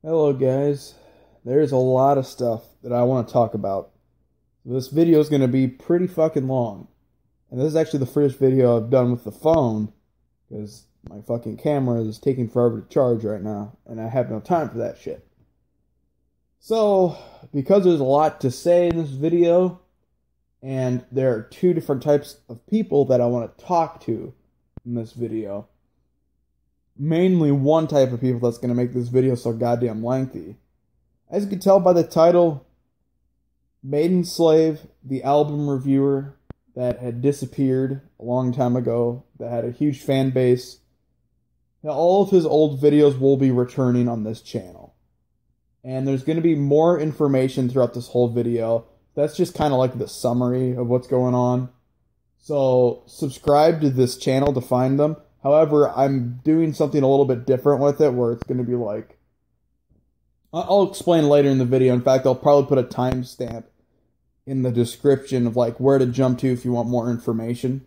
Hello guys, there's a lot of stuff that I want to talk about. This video is going to be pretty fucking long. And this is actually the first video I've done with the phone because my fucking camera is taking forever to charge right now and I have no time for that shit. So, because there's a lot to say in this video and there are two different types of people that I want to talk to in this video, mainly one type of people that's going to make this video so goddamn lengthy. As you can tell by the title, Maidenslave, the album reviewer that had disappeared a long time ago, that had a huge fan base, all of his old videos will be returning on this channel. And there's going to be more information throughout this whole video. That's just kind of like the summary of what's going on. So subscribe to this channel to find them. However, I'm doing something a little bit different with it where it's going to be like, I'll explain later in the video. In fact, I'll probably put a timestamp in the description of like where to jump to if you want more information.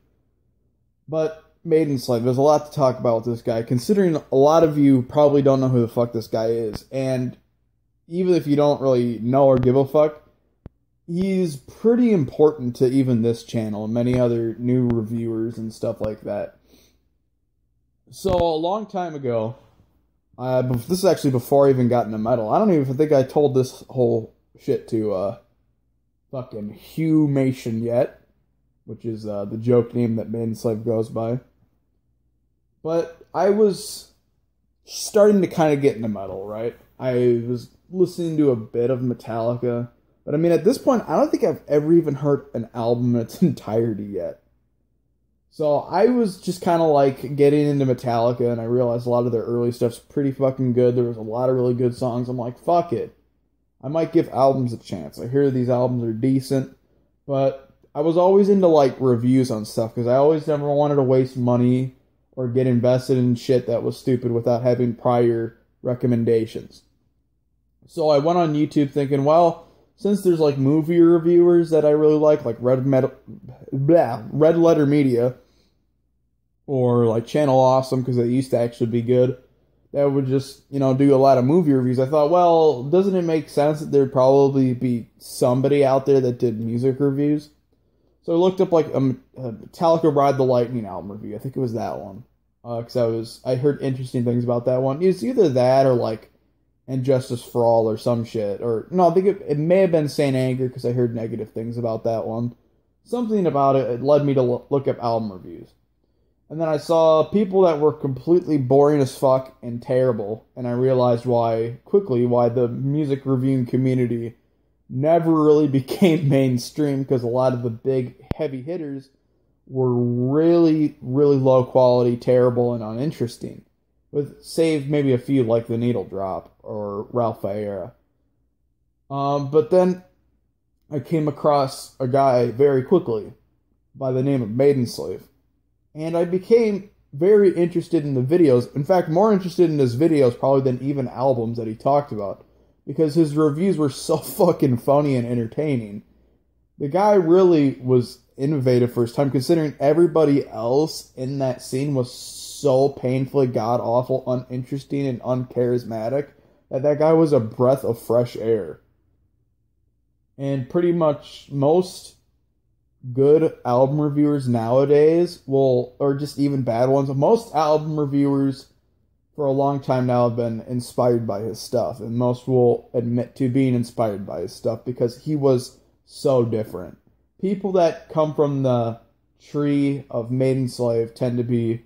But Maidenslave, there's a lot to talk about with this guy, considering a lot of you probably don't know who the fuck this guy is. And even if you don't really know or give a fuck, he's pretty important to even this channel and many other new reviewers and stuff like that. So, a long time ago, this is actually before I even got into metal. I don't even think I told this whole shit to fucking Hugh Mason yet, which is the joke name that Maidenslave goes by. But I was starting to kind of get into metal, right? I was listening to a bit of Metallica, but I mean, at this point, I don't think I've ever even heard an album in its entirety yet. So I was just kind of like getting into Metallica, and I realized a lot of their early stuff's pretty fucking good. There was a lot of really good songs. I'm like, fuck it. I might give albums a chance. I hear these albums are decent, but I was always into like reviews on stuff because I always never wanted to waste money or get invested in shit that was stupid without having prior recommendations. So I went on YouTube thinking, well, since there's like movie reviewers that I really like Red Letter Media, or like Channel Awesome, because they used to actually be good, that would just, do a lot of movie reviews. I thought, well, doesn't it make sense that there'd probably be somebody out there that did music reviews? So I looked up like a Metallica Ride the Lightning album review. I think it was that one. Because I heard interesting things about that one. It's either that or like And Justice for All or some shit. Or, no, I think it may have been Saint Anger because I heard negative things about that one. Something about it led me to look up album reviews. And then I saw people that were completely boring as fuck and terrible. And I realized quickly why the music reviewing community never really became mainstream, because a lot of the big heavy hitters were really, really low quality, terrible, and uninteresting. Save maybe a few like The Needle Drop or Ralph Faiera. But then I came across a guy very quickly by the name of Maidenslave. And I became very interested in the videos. In fact, more interested in his videos probably than even albums that he talked about. Because his reviews were so fucking funny and entertaining. The guy really was innovative for his time, considering everybody else in that scene was so painfully god-awful, uninteresting, and uncharismatic that guy was a breath of fresh air. And pretty much most good album reviewers nowadays or just even bad ones, most album reviewers for a long time now have been inspired by his stuff, and most will admit to being inspired by his stuff because he was so different. People that come from the tree of Maidenslave tend to be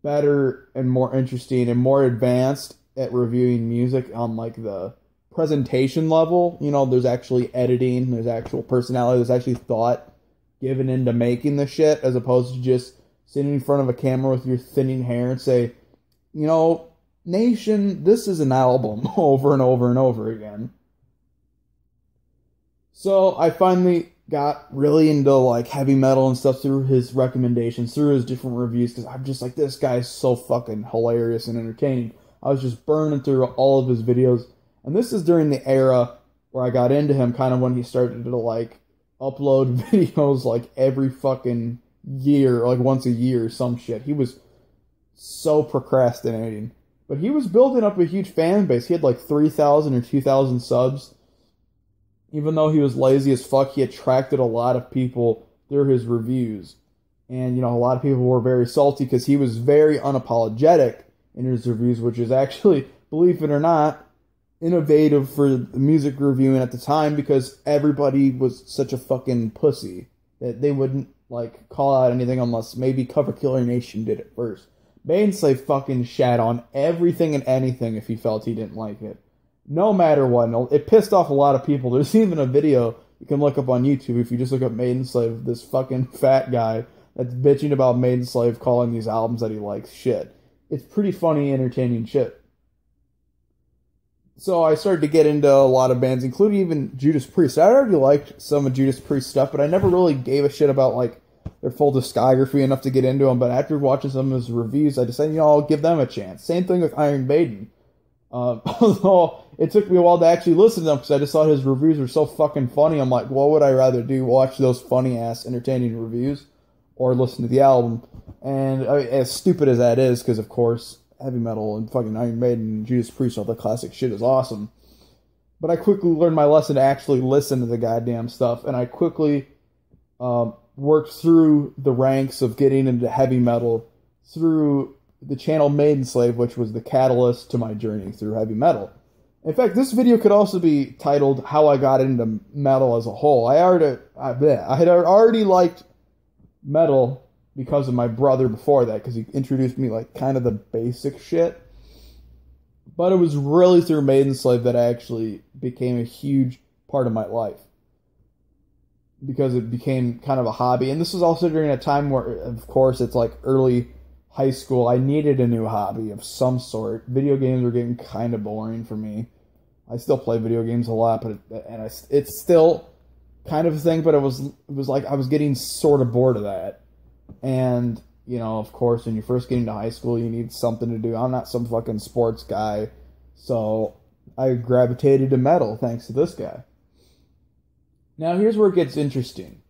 better and more interesting and more advanced at reviewing music on like the presentation level. There's actually editing, there's actual personality, there's actually thought given into making the shit, as opposed to just sitting in front of a camera with your thinning hair and say, nation, this is an album, over and over and over again. So I finally got really into like heavy metal and stuff through his recommendations, through his different reviews, because I'm just like, this guy's so fucking hilarious and entertaining. I was just burning through all of his videos. And this is during the era where I got into him, kind of when he started to like upload videos like every fucking year, like once a year or some shit. He was so procrastinating. But he was building up a huge fan base. He had like 3,000 or 2,000 subs. Even though he was lazy as fuck, he attracted a lot of people through his reviews. And, a lot of people were very salty because he was very unapologetic in his reviews, which is actually, believe it or not, innovative for music reviewing at the time because everybody was such a fucking pussy that they wouldn't, call out anything unless maybe Cover Killer Nation did it first. Maidenslave fucking shat on everything and anything if he felt he didn't like it. No matter what. It pissed off a lot of people. There's even a video you can look up on YouTube if you just look up Maidenslave, this fucking fat guy that's bitching about Maidenslave calling these albums that he likes shit. It's pretty funny, entertaining shit. So I started to get into a lot of bands, including even Judas Priest. I already liked some of Judas Priest stuff, but I never really gave a shit about, their full discography enough to get into them. But after watching some of his reviews, I decided, I'll give them a chance. Same thing with Iron Maiden. Although it took me a while to actually listen to them because I just thought his reviews were so fucking funny. I'm like, what would I rather do? Watch those funny-ass, entertaining reviews or listen to the album? And as stupid as that is, because, of course, heavy metal and fucking Iron Maiden and Judas Priest, all the classic shit is awesome. But I quickly learned my lesson to actually listen to the goddamn stuff, and I quickly worked through the ranks of getting into heavy metal through the channel Maidenslave, which was the catalyst to my journey through heavy metal. In fact, this video could also be titled How I Got Into Metal as a Whole. I had already liked metal because of my brother before that, because he introduced me kind of the basic shit. But it was really through Maidenslave that I actually became a huge part of my life, because it became kind of a hobby. And this was also during a time where, of course, it's early high school. I needed a new hobby of some sort. Video games were getting kind of boring for me. I still play video games a lot, it's still kind of a thing, but it was like I was getting sort of bored of that. And, of course, when you first get into high school, you need something to do. I'm not some fucking sports guy, so I gravitated to metal thanks to this guy. Now, here's where it gets interesting.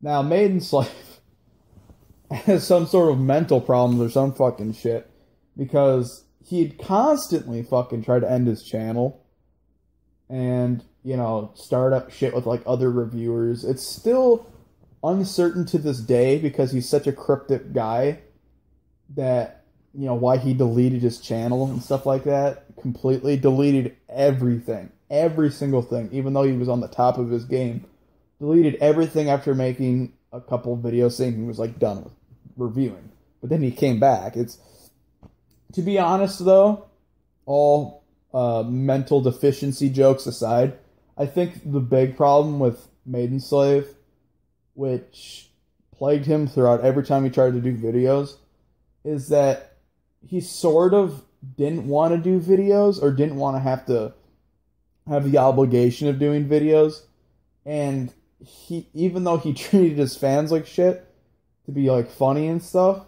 Now, Maidenslave has some sort of mental problems or some fucking shit, because he'd constantly fucking try to end his channel and, start up shit with, other reviewers. It's still uncertain to this day, because he's such a cryptic guy, that, why he deleted his channel and stuff like that. Completely deleted everything. Every single thing, even though he was on the top of his game. Deleted everything after making a couple videos saying he was done with reviewing. But then he came back. To be honest though, all mental deficiency jokes aside, I think the big problem with Maidenslave, which plagued him throughout every time he tried to do videos, is that he sort of didn't want to do videos, or didn't want to have the obligation of doing videos. And even though he treated his fans like shit to be funny and stuff,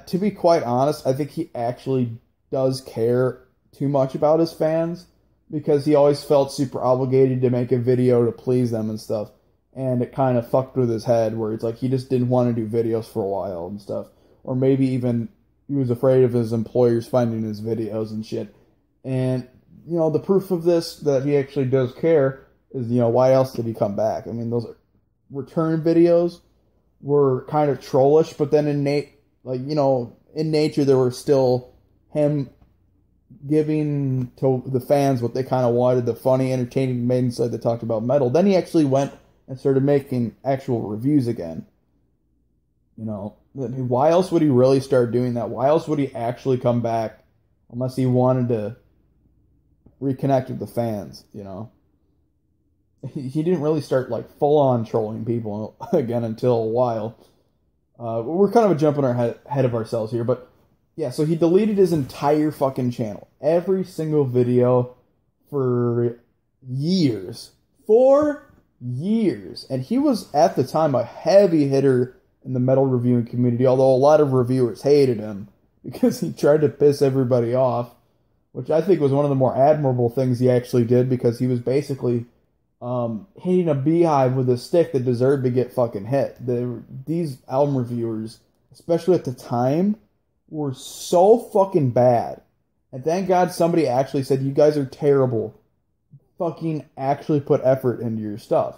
to be quite honest, I think he actually does care too much about his fans, because he always felt super obligated to make a video to please them and stuff. And it kind of fucked with his head, where it's he just didn't want to do videos for a while and stuff. Or maybe even he was afraid of his employers finding his videos and shit. And, the proof of this, that he actually does care, is, why else did he come back? I mean, those return videos were kind of trollish, but then in nature, there were still him giving to the fans what they kind of wanted, the funny, entertaining Maidenslave that talked about metal. Then he actually went and started making actual reviews again. Why else would he really start doing that? Why else would he actually come back, unless he wanted to reconnect with the fans, He didn't really start, full-on trolling people again until a while. We're kind of jumping ahead of ourselves here, but yeah, so he deleted his entire fucking channel. Every single video for years. 4 years. And he was, at the time, a heavy hitter in the metal reviewing community, although a lot of reviewers hated him because he tried to piss everybody off, which I think was one of the more admirable things he actually did, because he was basically hitting a beehive with a stick that deserved to get fucking hit. These album reviewers, especially at the time, were so fucking bad And thank God somebody actually said, you guys are terrible. Fucking actually put effort into your stuff.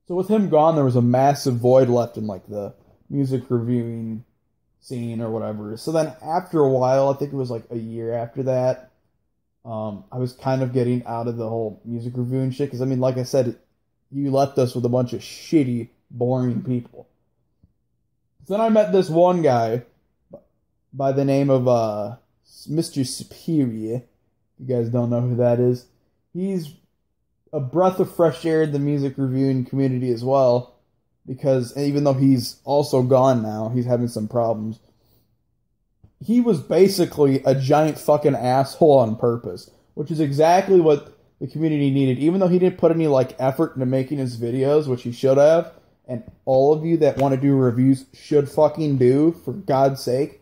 So with him gone, there was a massive void left in like the music reviewing scene or whatever. So then after a while, I think it was like a year after that, I was kind of getting out of the whole music reviewing shit. Because I mean, like I said, you left us with a bunch of shitty, boring people. So then I met this one guy by the name of Mr. Superior. You guys don't know who that is. He's a breath of fresh air in the music reviewing community as well, because even though he's also gone now, he's having some problems. He was basically a giant fucking asshole on purpose, which is exactly what the community needed. Even though he didn't put any like effort into making his videos, which he should have, and all of you that want to do reviews should fucking do, for God's sake.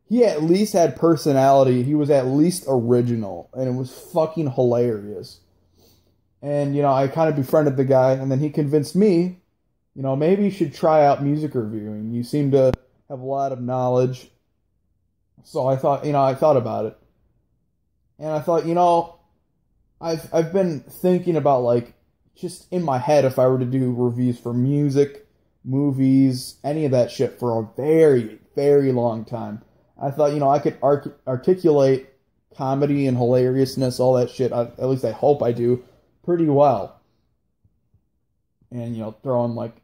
He at least had personality. He was at least original, and it was fucking hilarious. And, you know, I kind of befriended the guy, and then he convinced me, you know, maybe you should try out music reviewing. You seem to have a lot of knowledge. So I thought about it. And I thought, you know, I've been thinking about, like, just in my head, if I were to do reviews for music, movies, any of that shit for a very, very long time. I thought, you know, I could articulate comedy and hilariousness, all that shit, at least I hope I do, pretty well. And, you know, throw in, like,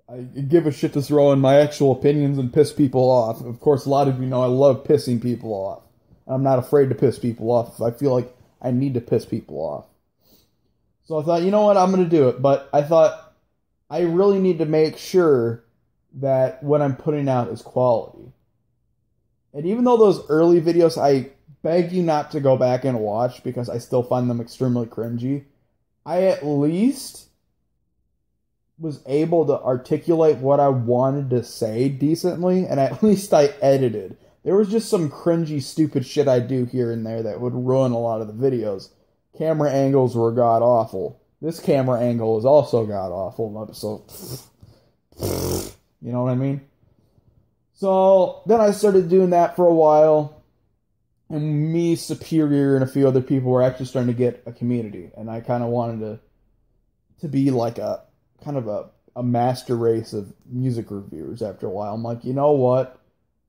I give a shit to throw in my actual opinions and piss people off. Of course, a lot of you know I love pissing people off. I'm not afraid to piss people off if I feel like I need to piss people off. So I thought, you know what, I'm going to do it. But I thought, I really need to make sure that what I'm putting out is quality. And even though those early videos, I beg you not to go back and watch because I still find them extremely cringy, I at least was able to articulate what I wanted to say decently, and at least I edited. There was just some cringy, stupid shit I do here and there that would ruin a lot of the videos. Camera angles were god-awful. This camera angle is also god-awful, so you know what I mean? So then I started doing that for a while, and me, Superior, and a few other people were actually starting to get a community, and I kind of wanted to be like a kind of a master race of music reviewers after a while. I'm like, you know what?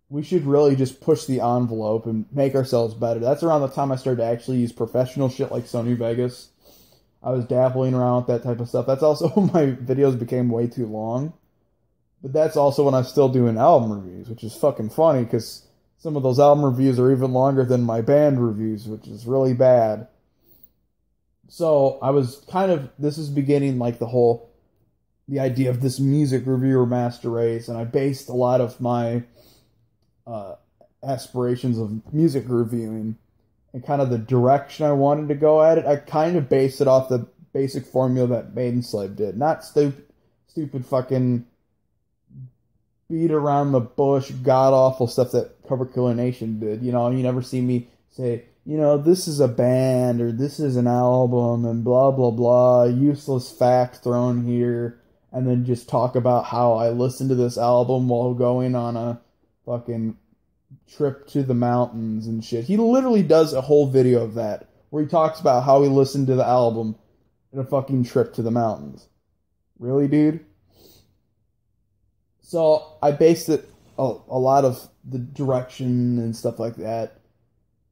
We should really just push the envelope and make ourselves better. That's around the time I started to actually use professional shit like Sony Vegas. I was dabbling around with that type of stuff. That's also when my videos became way too long. But that's also when I'm still doing album reviews, which is fucking funny because some of those album reviews are even longer than my band reviews, which is really bad. So I was this is beginning like the idea of this music reviewer master race, and I based a lot of my aspirations of music reviewing and kind of the direction I wanted to go at it. I kind of based it off the basic formula that Maidenslave did. Not stupid fucking beat around the bush, god-awful stuff that Cover Killer Nation did. You know, you never see me say, you know, this is a band or this is an album and blah, blah, blah, useless fact thrown here, and then just talk about how I listened to this album while going on a fucking trip to the mountains and shit. He literally does a whole video of that, where he talks about how he listened to the album in a fucking trip to the mountains. Really, dude? So I based it a lot of the direction and stuff like that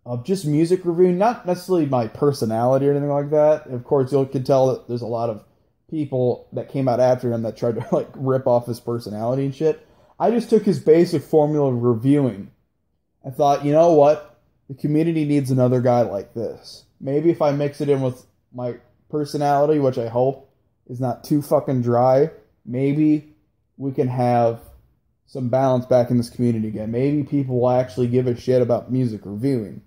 of just music reviewing, not necessarily my personality or anything like that. Of course, you can tell that there's a lot of people that came out after him that tried to like rip off his personality and shit. I just took his basic formula of reviewing. I thought, you know what? The community needs another guy like this. Maybe if I mix it in with my personality, which I hope is not too fucking dry, maybe we can have some balance back in this community again. Maybe people will actually give a shit about music reviewing.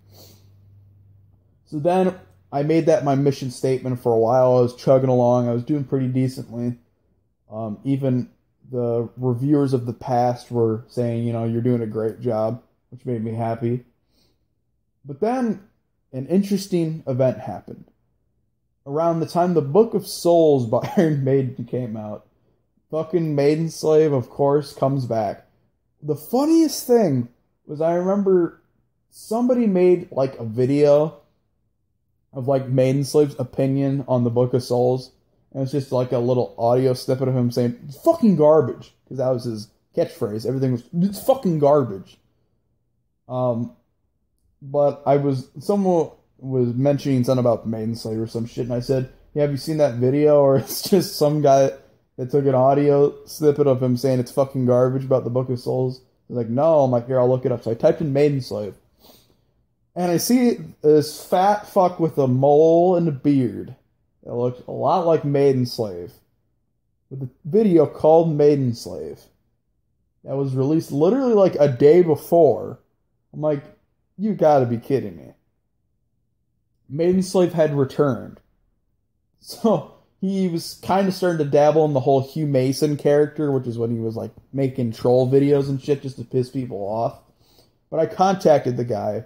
So then I made that my mission statement for a while. I was chugging along. I was doing pretty decently. Even the reviewers of the past were saying, you know, you're doing a great job, which made me happy. But then an interesting event happened. Around the time the Book of Souls by Iron Maiden came out, fucking Maidenslave, of course, comes back. The funniest thing was I remember somebody made like a video of like Maidenslave's opinion on the Book of Souls, and it's just like a little audio snippet of him saying it's fucking garbage, because that was his catchphrase. Everything was it's fucking garbage. But someone was mentioning something about Maidenslave or some shit, and I said, yeah, have you seen that video? Or it's just some guy that took an audio snippet of him saying it's fucking garbage about the Book of Souls. I was like, no. I'm like, here, I'll look it up. So I typed in Maidenslave, and I see this fat fuck with a mole and a beard that looks a lot like Maidenslave, with a video called Maidenslave that was released literally like a day before. I'm like, you gotta be kidding me. Maidenslave had returned. So he was kind of starting to dabble in the whole Hugh Mason character, which is when he was like making troll videos and shit just to piss people off. But I contacted the guy,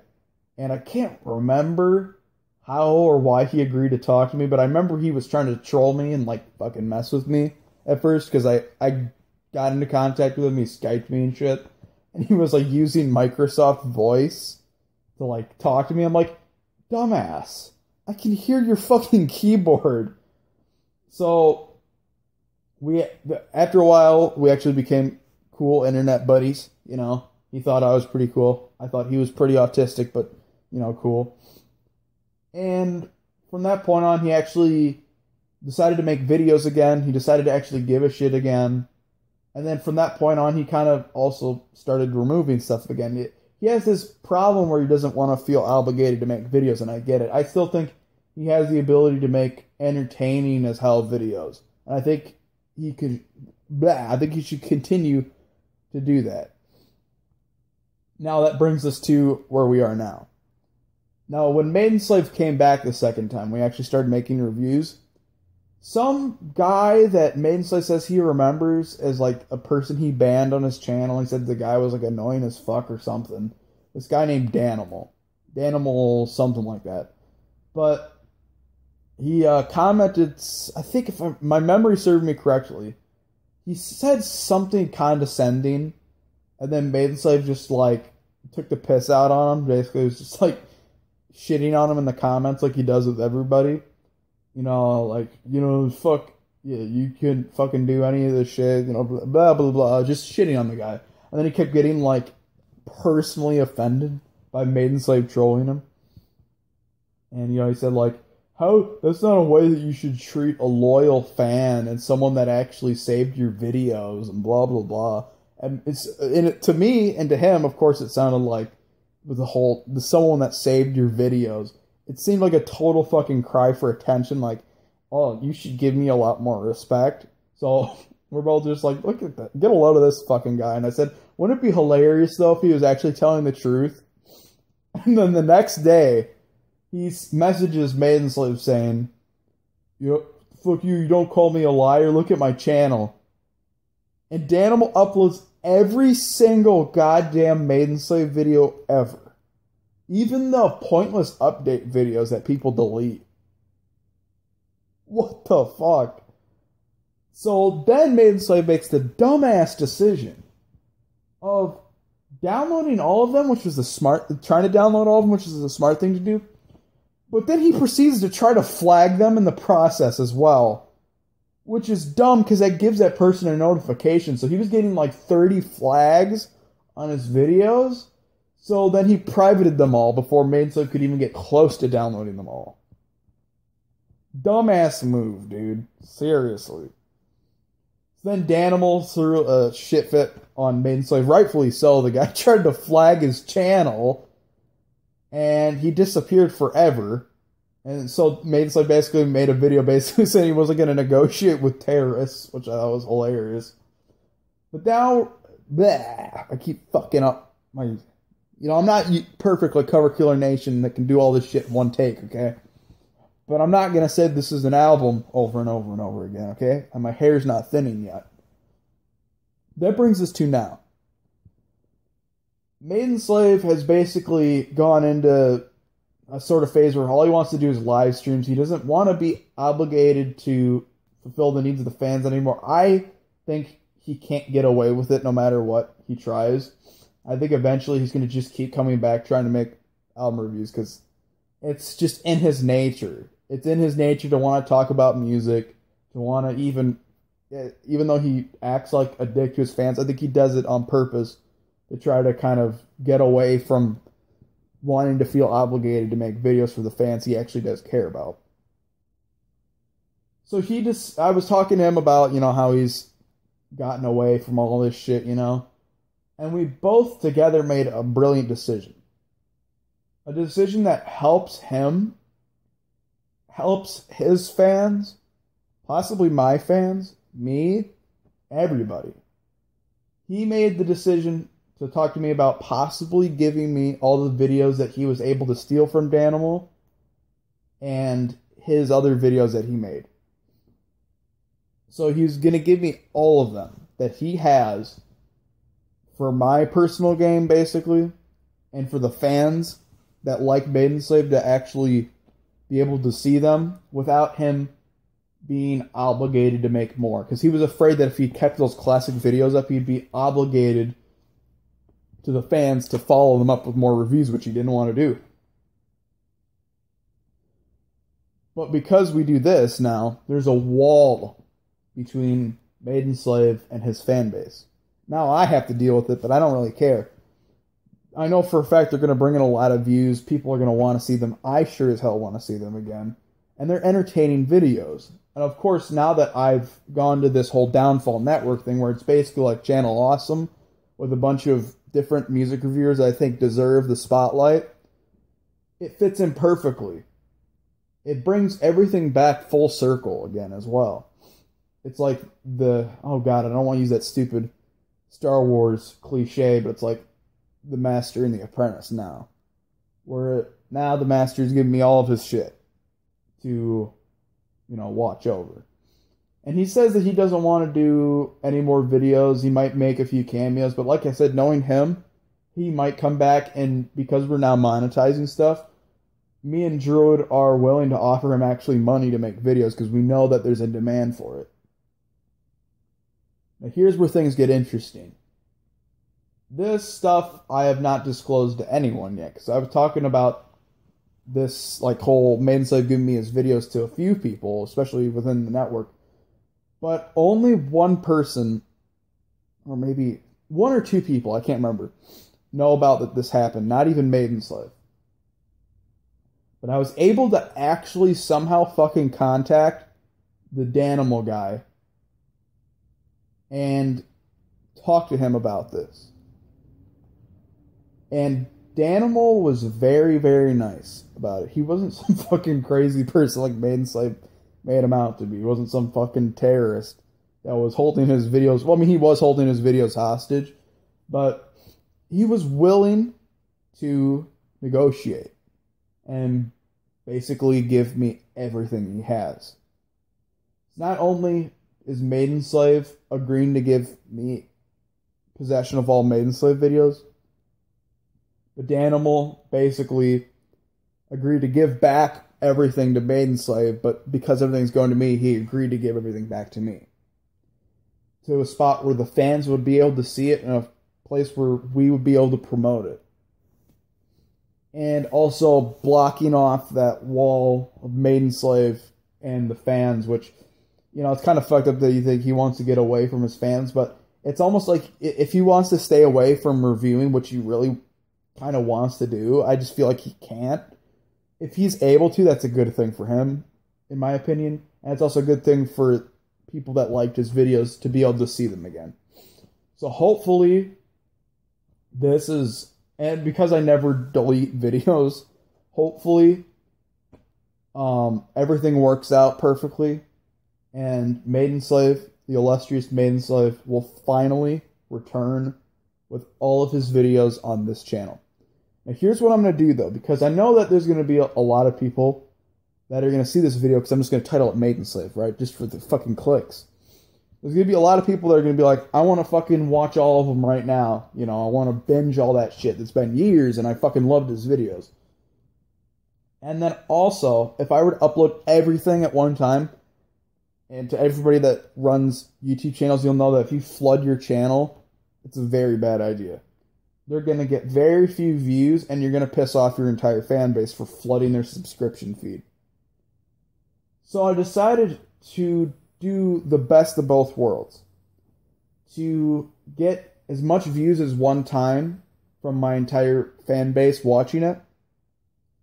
and I can't remember how or why he agreed to talk to me, but I remember he was trying to troll me and like fucking mess with me at first, because I got into contact with him, he Skyped me and shit, and he was like using Microsoft Voice to like talk to me. I'm like, dumbass, I can hear your fucking keyboard. So after a while, we actually became cool internet buddies. You know, he thought I was pretty cool. I thought he was pretty autistic, but you know, cool. And from that point on, he actually decided to make videos again. He decided to actually give a shit again. And then from that point on, he kind of also started removing stuff again. He has this problem where he doesn't want to feel obligated to make videos, and I get it. I still think he has the ability to make entertaining as hell videos. And I think I think he should continue to do that. Now that brings us to where we are now. Now, when Maidenslave came back the second time, we actually started making reviews. Some guy that Maidenslave says he remembers as like a person he banned on his channel. He said the guy was like annoying as fuck or something. This guy named Dannimal. Dannimal something like that. But he commented, I think if my memory served me correctly, he said something condescending, and then Maidenslave just like took the piss out on him. Basically, it was just like shitting on him in the comments like he does with everybody. You know, like, you know, fuck, yeah, you couldn't fucking do any of this shit, you know, blah, blah, blah, just shitting on the guy. And then he kept getting, like, personally offended by Maidenslave trolling him. And, you know, he said, like, that's not a way that you should treat a loyal fan and someone that actually saved your videos and blah, blah, blah. And to me and to him, of course, it sounded like the someone that saved your videos. It seemed like a total fucking cry for attention, like, oh, you should give me a lot more respect. So we're both just like, look at that, get a load of this fucking guy. And I said, wouldn't it be hilarious, though, if he was actually telling the truth? And then the next day, he messages Maidenslave saying, fuck you don't call me a liar, look at my channel. And Dannimal uploads every single goddamn Maidenslave video ever. Even the pointless update videos that people delete. What the fuck? So then Maidenslave makes the dumbass decision of downloading all of them, trying to download all of them, which is the smart thing to do. But then he proceeds to try to flag them in the process as well. Which is dumb, because that gives that person a notification. So he was getting like 30 flags on his videos. So then he privated them all before Maidenslave could even get close to downloading them all. Dumbass move, dude. Seriously. So then Dannimal threw a shit fit on Maidenslave, rightfully so. The guy tried to flag his channel, and he disappeared forever. And so Maidenslave basically made a video basically saying he wasn't going to negotiate with terrorists, which I thought was hilarious. But now, I keep fucking up my... You know, I'm not perfect like Cover Killer Nation that can do all this shit in one take, okay? But I'm not going to say this is an album over and over and over again, okay? And my hair's not thinning yet. That brings us to now. Maidenslave has basically gone into a sort of phase where all he wants to do is live streams. He doesn't want to be obligated to fulfill the needs of the fans anymore. I think he can't get away with it no matter what he tries. I think eventually he's going to just keep coming back trying to make album reviews because it's just in his nature. It's in his nature to want to talk about music, to want to even though he acts like a dick to his fans, I think he does it on purpose to try to kind of get away from wanting to feel obligated to make videos for the fans he actually does care about. So I was talking to him about, how he's gotten away from all this shit, and we both together made a brilliant decision. A decision that helps him, helps his fans, possibly my fans, me, everybody. He made the decision to talk to me about possibly giving me all the videos that he was able to steal from Dannimal and his other videos that he made. So he's going to give me all of them that he has for my personal game, basically, and for the fans that like Maidenslave to actually be able to see them without him being obligated to make more. Because he was afraid that if he kept those classic videos up, he'd be obligated to the fans to follow them up with more reviews, which he didn't want to do. But because we do this now, there's a wall between Maidenslave and his fan base. Now I have to deal with it, but I don't really care. I know for a fact they're going to bring in a lot of views. People are going to want to see them. I sure as hell want to see them again. And they're entertaining videos. And of course, now that I've gone to this whole Downfall Network thing where it's basically like Channel Awesome with a bunch of different music reviewers that I think deserve the spotlight, it fits in perfectly. It brings everything back full circle again as well. It's like oh god, I don't want to use that stupid Star Wars cliche, but it's like the Master and the Apprentice now. Where now the Master is giving me all of his shit to, watch over. And he says that he doesn't want to do any more videos. He might make a few cameos, but like I said, knowing him, he might come back, and because we're now monetizing stuff, me and Druid are willing to offer him actually money to make videos because we know that there's a demand for it. Now here's where things get interesting. This stuff I have not disclosed to anyone yet, because I was talking about this whole Maidenslave giving me his videos to a few people, especially within the network. But only one person, or maybe one or two people, I can't remember, know about that this happened. Not even Maidenslave. But I was able to actually somehow fucking contact the Dannimal guy and talk to him about this. And Dannimal was very, very nice about it. He wasn't some fucking crazy person like Maidenslave made him out to be. He wasn't some fucking terrorist that was holding his videos. Well, I mean, he was holding his videos hostage, but he was willing to negotiate and basically give me everything he has. Not only is Maidenslave agreeing to give me possession of all Maidenslave videos, but Dannimal basically agreed to give back everything to Maidenslave, but because everything's going to me, he agreed to give everything back to me. To a spot where the fans would be able to see it, and a place where we would be able to promote it. And also blocking off that wall of Maidenslave and the fans, which, it's kind of fucked up that you think he wants to get away from his fans, but it's almost like if he wants to stay away from reviewing, which he really kind of wants to do, I just feel like he can't. If he's able to, that's a good thing for him, in my opinion. And it's also a good thing for people that liked his videos to be able to see them again. So hopefully this is, and because I never delete videos, hopefully everything works out perfectly, and Maidenslave, the illustrious Maidenslave, will finally return with all of his videos on this channel. Now here's what I'm going to do though, because I know that there's going to be a lot of people that are going to see this video, because I'm just going to title it Maidenslave, right? Just for the fucking clicks. There's going to be a lot of people that are going to be like, I want to fucking watch all of them right now. I want to binge all that shit that's been years and I fucking loved his videos. And then also, if I were to upload everything at one time, and to everybody that runs YouTube channels, you'll know that if you flood your channel, it's a very bad idea. they're going to get very few views, and you're going to piss off your entire fan base for flooding their subscription feed. So I decided to do the best of both worlds. To get as much views as one time from my entire fan base watching it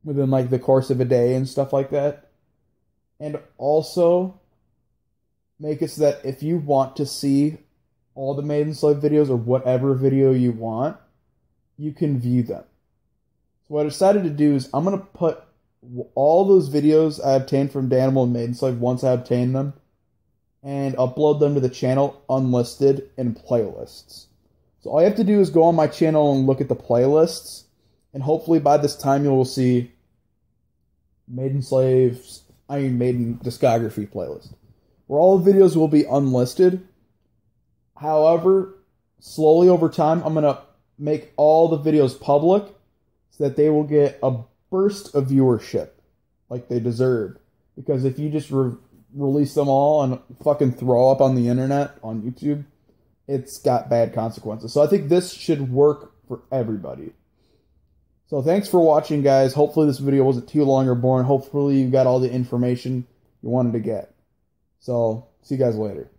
within like the course of a day and stuff like that. And also make it so that if you want to see all the Maidenslave videos or whatever video you want, you can view them. So what I decided to do is I'm going to put all those videos I obtained from Dannimal and Maidenslave once I obtain them and upload them to the channel unlisted in playlists. So all you have to do is go on my channel and look at the playlists, and hopefully by this time you will see Maiden discography playlist, where all the videos will be unlisted. However, slowly over time, I'm going to make all the videos public so that they will get a burst of viewership like they deserve. Because if you just release them all and fucking throw up on the internet, on YouTube, it's got bad consequences. So I think this should work for everybody. So thanks for watching, guys. Hopefully this video wasn't too long or boring. Hopefully you got all the information you wanted to get. So see you guys later.